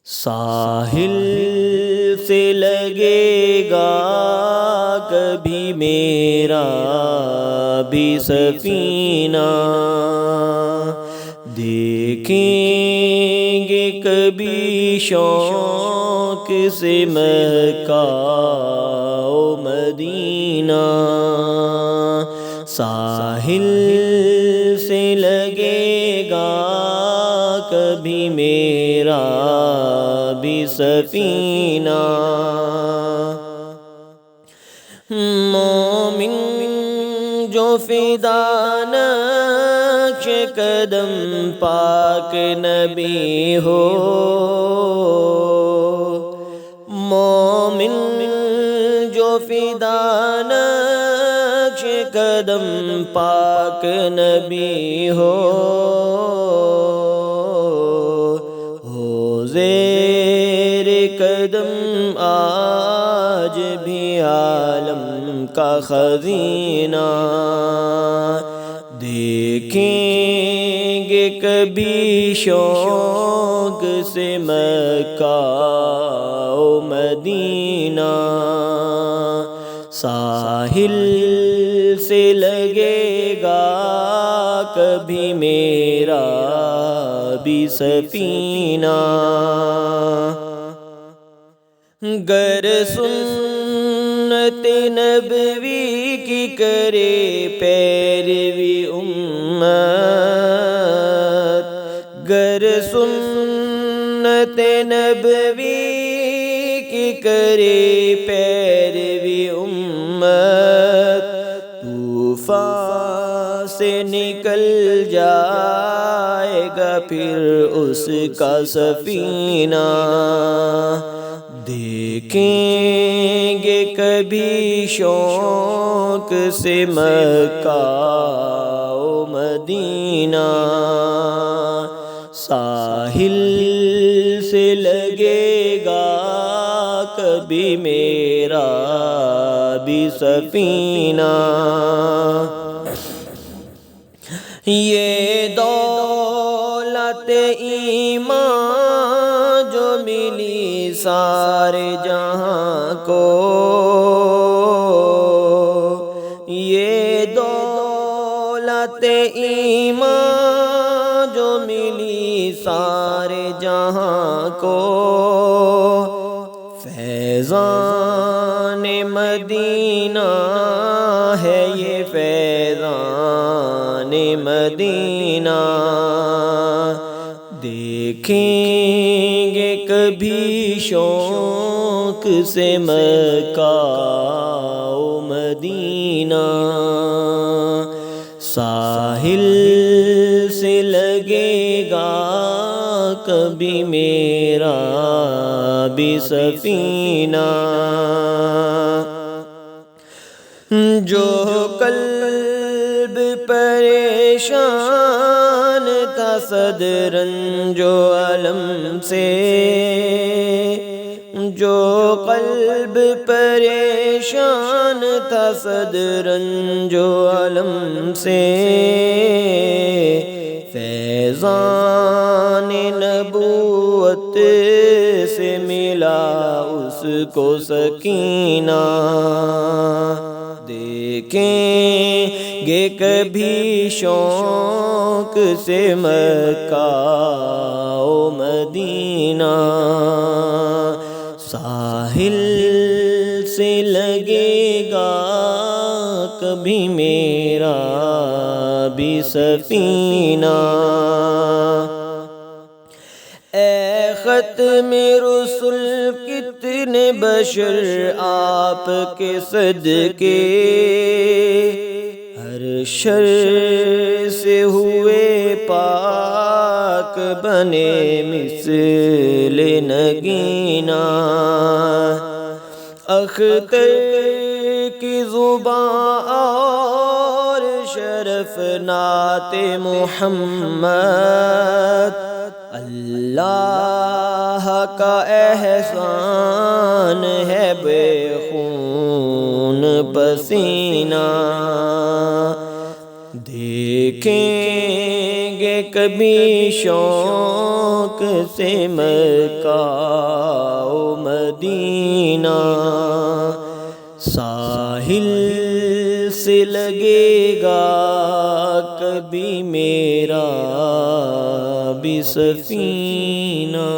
ساحل سے لگے گا کبھی میرا بھی سفینہ، دیکھیں گے کبھی شوق سے مکہ و مدینہ۔ ساحل سے لگے گا کبھی میرا بھی سفینہ، مومن جو فدا نقش قدم پاک نبی ہو، مومن جو فدا نقش قدم پاک نبی ہو، زیر قدم آج بھی عالم کا خزینہ، دیکھیں گے کبھی شوق سے مکہ و مدینہ۔ ساحل سے لگے گا کبھی میرا بھی سفینہ، گر سنت نبوی کی کرے پیروی امت، گر سنت نبوی کی کرے پیروی امت، طوفان سے نکل جائے گا پھر اس کا سفینہ، دیکھیں گے کبھی شوق سے مکہ و مدینہ۔ ساحل سے لگے گا کبھی میرا بھی سفینہ، یہ دولت ایمان جو ملی سارے جہاں کو، یہ دولت ایمان جو ملی سارے جہاں کو، فیضان مدینہ ہے یہ فیضان مدینہ، دیکھیں گے کبھی شوق سے مکہ و مدینہ۔ ساحل سے لگے گا کبھی میرا بھی سفینہ، جو قلب پریشان تھا صد رنج و الم سے، جو قلب پریشان تھا صد رنج و الم سے، فیضان نبوت سے ملا اس کو سکینہ، دیکھیں گے کبھی شوق سے مکہ و مدینہ۔ ساحل سے لگے گا کبھی میرا بھی سفینہ، اے ختم رسل کتنے بشر آپ کے صدقے، ہر شر سے ہوئے پاک بنے مثل نگینہ، اختر کی زبان اور شرف نعت محمد، اللہ کا احسان ہے بے خون پسینہ، دیکھیں گے کبھی شوق سے مکہ و مدینہ، ساحل سے لگے گا کبھی میرا بھی سفینہ۔